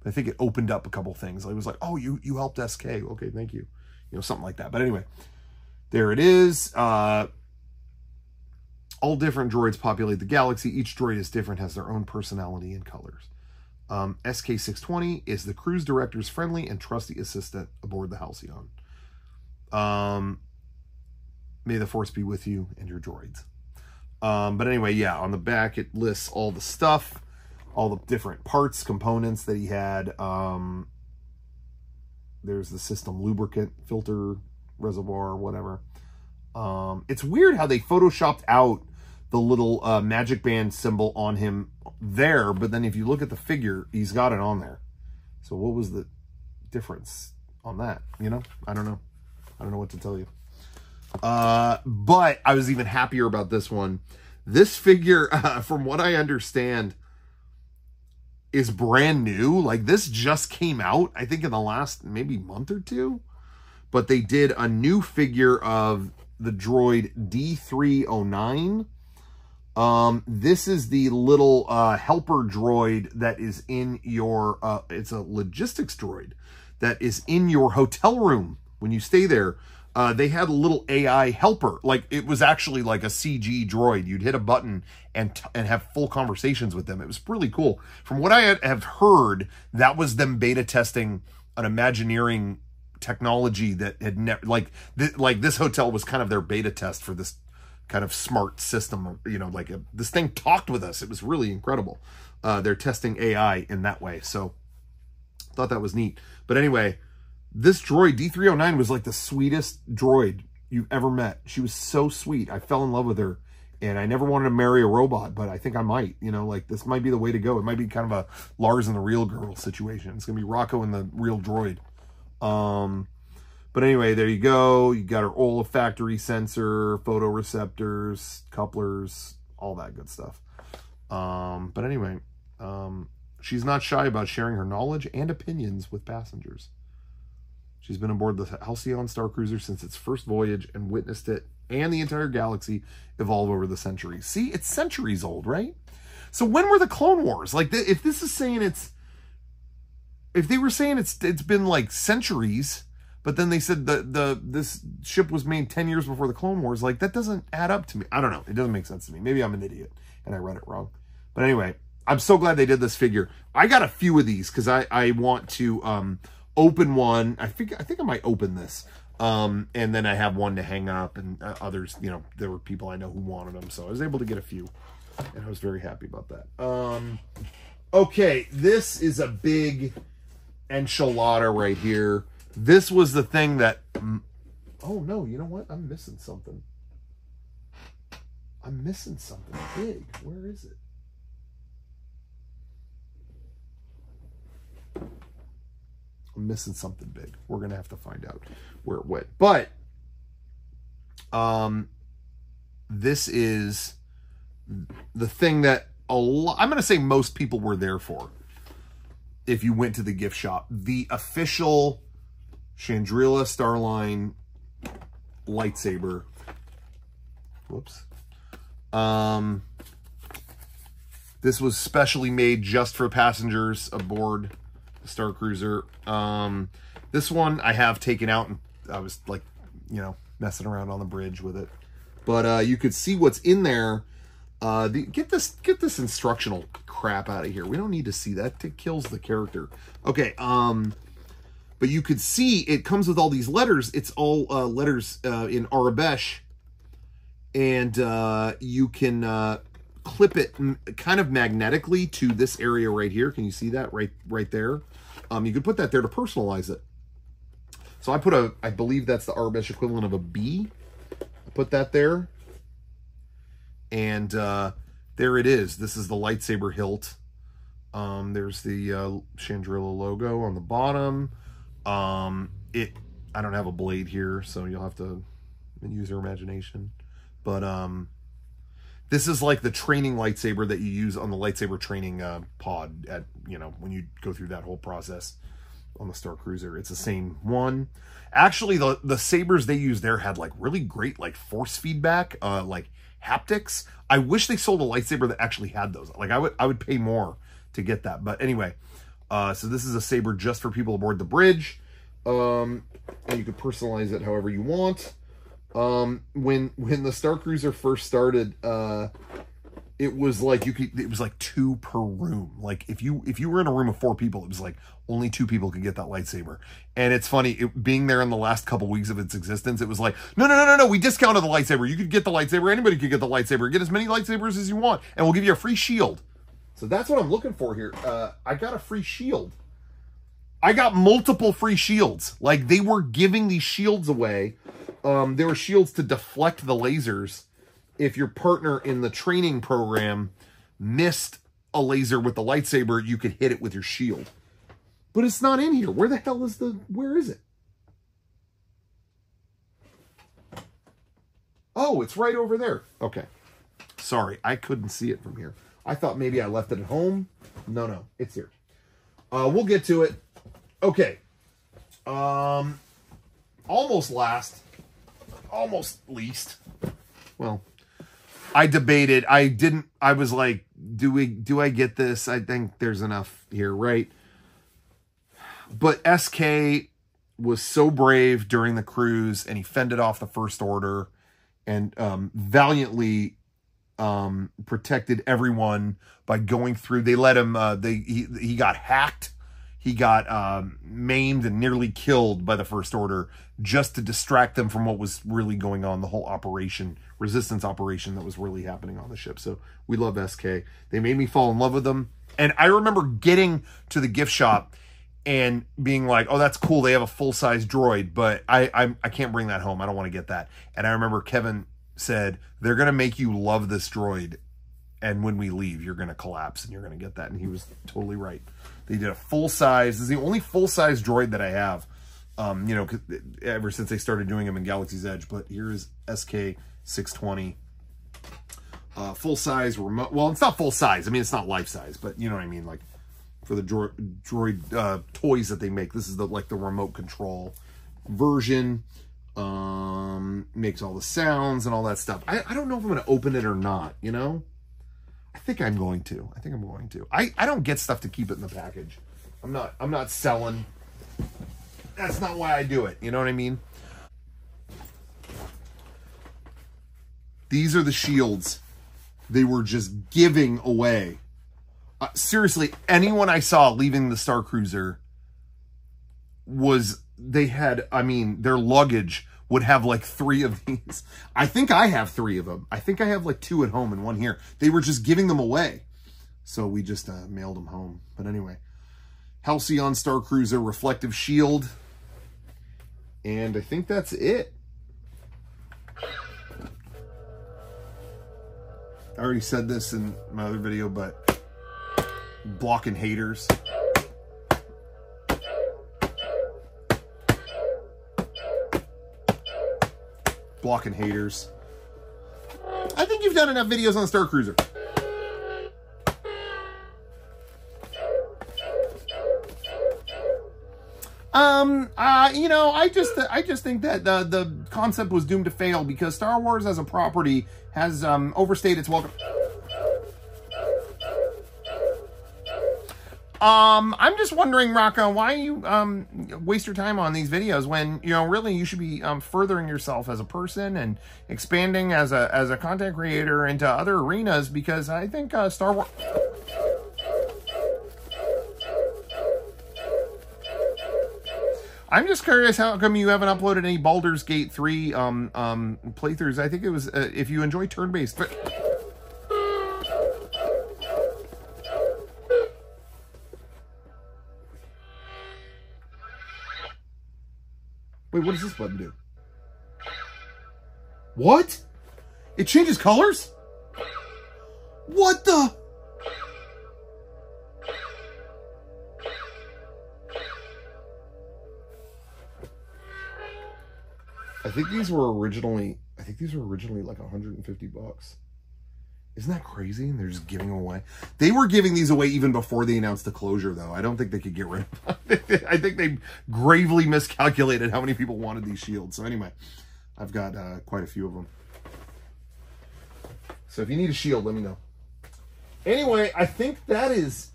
I think it opened up a couple things. It was like, oh, you helped SK. Okay, thank you. You know, something like that. But anyway, there it is. All different droids populate the galaxy. Each droid is different, has their own personality and colors. SK-620 is the cruise director's friendly and trusty assistant aboard the Halcyon. May the force be with you and your droids. But anyway, yeah, on the back it lists all the stuff, all the different parts, components that he had. There's the system lubricant, filter, reservoir, whatever. It's weird how they photoshopped out the little magic band symbol on him there, but then if you look at the figure, he's got it on there. So what was the difference on that? You know, I don't know. I don't know what to tell you. But I was even happier about this one. This figure, from what I understand, is brand new. Like, this just came out, I think, in the last maybe month or two. But they did a new figure of the droid D309. This is the little helper droid that is in your, it's a logistics droid that is in your hotel room when you stay there. They had a little AI helper. Like, it was actually like a CG droid. You'd hit a button and have full conversations with them. It was really cool. From what I have heard, that was them beta testing an Imagineering technology that had never, like this hotel was kind of their beta test for this kind of smart system. You know, like this thing talked with us. It was really incredible. They're testing AI in that way. So I thought that was neat. But anyway, this droid, D309, was like the sweetest droid you've ever met. She was so sweet. I fell in love with her. And I never wanted to marry a robot, but I think I might. You know, like, this might be the way to go. It might be kind of a Lars and the Real Girl situation. It's going to be Rocco and the Real Droid. But anyway, there you go. You got her olfactory sensor, photoreceptors, couplers, all that good stuff. But anyway, she's not shy about sharing her knowledge and opinions with passengers. She's been aboard the Halcyon Starcruiser since its first voyage and witnessed it and the entire galaxy evolve over the centuries. See, it's centuries old, right? So when were the Clone Wars? Like, if this is saying if they were saying it's been like centuries, but then they said this ship was made 10 years before the Clone Wars, like, that doesn't add up to me. I don't know. It doesn't make sense to me. Maybe I'm an idiot and I read it wrong. But anyway, I'm so glad they did this figure. I got a few of these because I want to open one. I think I might open this. And then I have one to hang up, and others, you know, there were people I know who wanted them. So I was able to get a few, and I was very happy about that. Okay, this is a big enchilada right here. This was the thing that, oh no, you know what? I'm missing something. I'm missing something big. Where is it? I'm missing something big. We're going to have to find out where it went. But this is the thing that I'm going to say most people were there for if you went to the gift shop. The official Chandrila Starline lightsaber. Whoops. This was specially made just for passengers aboard Starcruiser. This one I have taken out, and I was like, you know, messing around on the bridge with it. But you could see what's in there. Get this instructional crap out of here. We don't need to see that. It kills the character. Okay. But you could see it comes with all these letters. It's all letters in Arabesh, and you can clip it kind of magnetically to this area right here. Can you see that right there? You could put that there to personalize it. So I put I believe that's the Arabesh equivalent of a B. I put that there. And there it is. This is the lightsaber hilt. There's the Chandrila logo on the bottom. I don't have a blade here, so you'll have to use your imagination. But this is like the training lightsaber that you use on the lightsaber training pod at, you know, when you go through that whole process on the Starcruiser. It's the same one. Actually, the sabers they use there had like really great like force feedback, like haptics. I wish they sold a lightsaber that actually had those. Like I would pay more to get that. But anyway, so this is a saber just for people aboard the bridge. And you can personalize it however you want. When the Starcruiser first started, it was like it was like 2 per room. Like if you were in a room of 4 people, it was like only 2 people could get that lightsaber. And it's funny, being there in the last couple weeks of its existence, it was like, no, we discounted the lightsaber. You could get the lightsaber. Anybody could get the lightsaber. Get as many lightsabers as you want, and we'll give you a free shield. So that's what I'm looking for here. I got a free shield. I got multiple free shields. Like, they were giving these shields away. There were shields to deflect the lasers. If your partner in the training program missed a laser with the lightsaber, you could hit it with your shield. But it's not in here. Where the hell is where is it? Oh, it's right over there. Okay. Sorry, I couldn't see it from here. I thought maybe I left it at home. No, it's here. We'll get to it. Okay. Almost last. Almost least. Well, I debated. I was like, do I get this? I think there's enough here, right? But SK was so brave during the cruise, and he fended off the First Order and valiantly protected everyone by going through. They let him, he got hacked. He got maimed and nearly killed by the First Order just to distract them from what was really going on, the whole operation, resistance operation that was really happening on the ship. So we love SK. They made me fall in love with them. And I remember getting to the gift shop and being like, oh, that's cool. They have a full-size droid, but I can't bring that home. I don't want to get that. And I remember Kevin said, they're going to make you love this droid. And when we leave, you're going to collapse and you're going to get that. And he was totally right. They did a full-size. This is the only full-size droid that I have, you know, ever since they started doing them in Galaxy's Edge. But here is SK-620. Full-size remote. Well, it's not full-size. I mean, it's not life-size, but you know what I mean? Like, for the droid toys that they make. This is the remote control version. Makes all the sounds and all that stuff. I don't know if I'm going to open it or not, you know? I think I'm going to. I don't get stuff to keep it in the package. I'm not selling. That's not why I do it. You know what I mean? These are the shields they were just giving away. Seriously, anyone I saw leaving the Starcruiser their luggage would have like 3 of these. I think I have 3 of them. I think I have like 2 at home and 1 here. They were just giving them away. So we just mailed them home. But anyway, Halcyon Starcruiser reflective shield. And I think that's it. I already said this in my other video, but blocking haters. Blocking haters. I think you've done enough videos on Starcruiser. You know, I just think that the concept was doomed to fail because Star Wars as a property has overstayed its welcome. I'm just wondering, Rocco, why you waste your time on these videos when, you know, really you should be furthering yourself as a person and expanding as a content creator into other arenas, because I think Star Wars... I'm just curious how come you haven't uploaded any Baldur's Gate 3 playthroughs. I think it was if you enjoy turn-based... Wait, what does this button do? What? It changes colors? What the? I think these were originally like 150 bucks. Isn't that crazy? And they're just giving them away. They were giving these away even before they announced the closure, though. I don't think they could get rid of them. I think they gravely miscalculated how many people wanted these shields. So anyway, I've got quite a few of them. So if you need a shield, let me know. Anyway, I think that is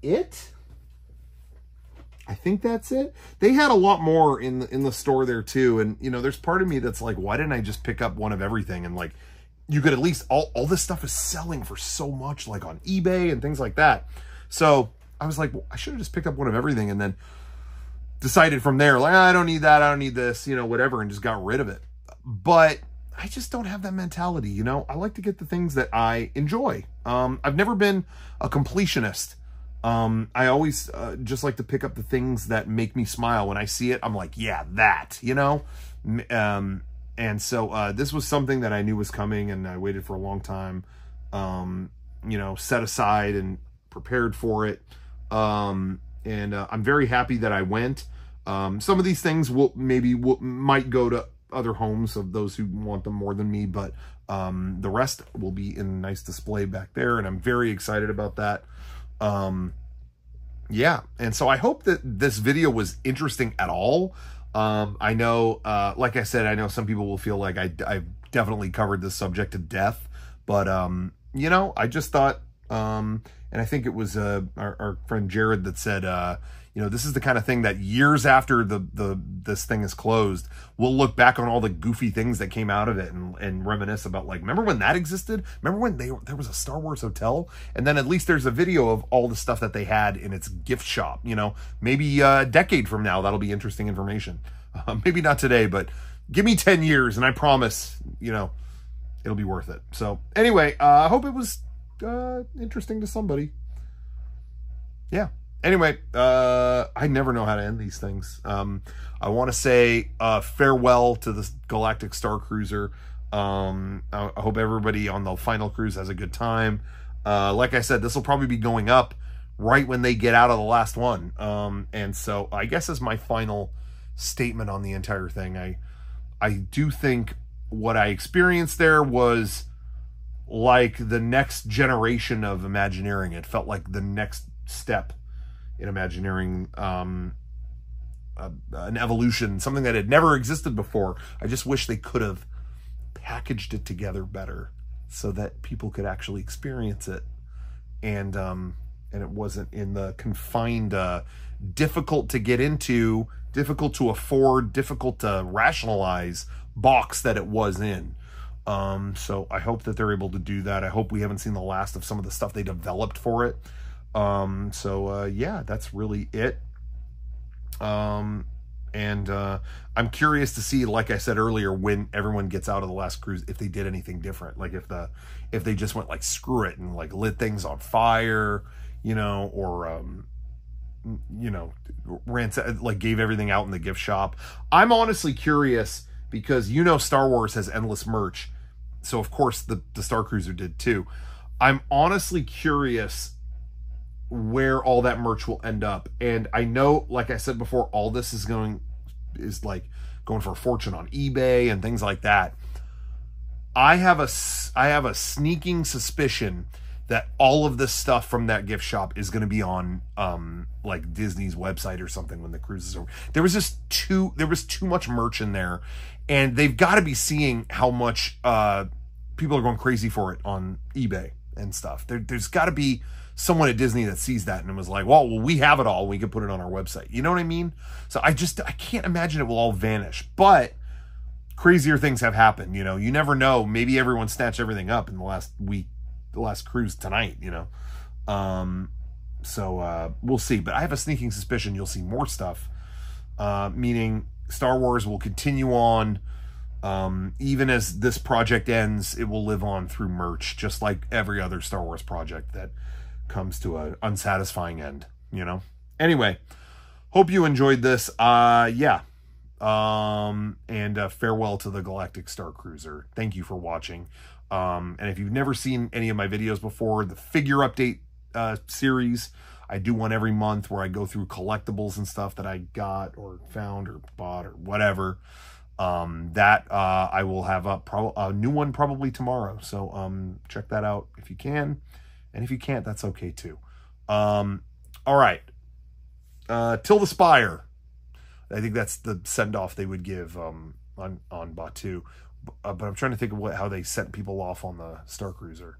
it. I think that's it. They had a lot more in the store there too. And, you know, there's part of me that's like, why didn't I just pick up one of everything and like, you could at least, all this stuff is selling for so much, like on eBay and things like that. So I was like, well, I should have just picked up one of everything, and then decided from there, like, I don't need that, I don't need this, you know, whatever, and just got rid of it. But I just don't have that mentality, you know? I like to get the things that I enjoy. I've never been a completionist. I always just like to pick up the things that make me smile. When I see it, I'm like, yeah, that, you know? And so this was something that I knew was coming, and I waited for a long time, you know, set aside and prepared for it. I'm very happy that I went. Some of these things might go to other homes of those who want them more than me, but the rest will be in a nice display back there, and I'm very excited about that. Yeah, and so I hope that this video was interesting at all. I know, like I said, I know some people will feel like I've definitely covered this subject to death, but you know, I just thought, and I think it was our friend Jared that said, you know, this is the kind of thing that years after this thing is closed, we'll look back on all the goofy things that came out of it and reminisce about, like, remember when that existed? Remember when there was a Star Wars hotel? And then at least there's a video of all the stuff that they had in its gift shop. You know, maybe a decade from now, that'll be interesting information. Maybe not today, but give me 10 years and I promise, you know, it'll be worth it. So anyway, I hope it was interesting to somebody. Yeah. Anyway, I never know how to end these things. I want to say farewell to the Galactic Starcruiser. I hope everybody on the final cruise has a good time. Like I said, this will probably be going up right when they get out of the last one. And so I guess as my final statement on the entire thing, I do think what I experienced there was like the next generation of Imagineering. It felt like the next step in Imagineering, an evolution, something that had never existed before. I just wish they could have packaged it together better so that people could actually experience it, and it wasn't in the confined, difficult to get into, difficult to afford, difficult to rationalize box that it was in. So I hope that they're able to do that. I hope we haven't seen the last of some of the stuff they developed for it. Yeah, that's really it. I'm curious to see, like I said earlier, when everyone gets out of the last cruise, if they did anything different, like if they just went like, screw it, and like lit things on fire, you know, or, you know, like gave everything out in the gift shop. I'm honestly curious because, you know, Star Wars has endless merch. So of course the Starcruiser did too. I'm honestly curious where all that merch will end up. And I know, like I said before, all this is like going for a fortune on eBay and things like that. I have a sneaking suspicion that all of this stuff from that gift shop is going to be on like Disney's website or something when the cruise is over. There was too much merch in there, and they've got to be seeing how much people are going crazy for it on eBay and stuff. There's got to be someone at Disney that sees that and was like, well, we have it all, we can put it on our website. You know what I mean? So I can't imagine it will all vanish, but crazier things have happened. You know, you never know. Maybe everyone snatched everything up in the last week, the last cruise tonight, you know? So we'll see, but I have a sneaking suspicion you'll see more stuff, meaning Star Wars will continue on. Even as this project ends, it will live on through merch, just like every other Star Wars project that comes to an unsatisfying end, you know? Anyway, hope you enjoyed this. Yeah. Farewell to the Galactic Starcruiser. Thank you for watching. And if you've never seen any of my videos before, the figure update series, I do one every month where I go through collectibles and stuff that I got or found or bought or whatever. I will have up a new one probably tomorrow. So check that out if you can. And if you can't, that's okay too. All right. Till the Spire. I think that's the send-off they would give on Botte. But I'm trying to think of how they sent people off on the Starcruiser.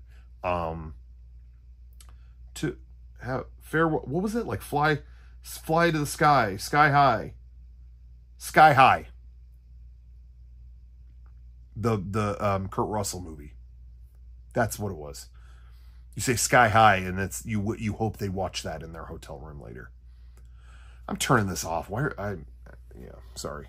To have what was it? Like fly to the sky, sky high. The Kurt Russell movie. That's what it was. You say sky high, and that's you hope they watch that in their hotel room later. I'm turning this off. Yeah, sorry.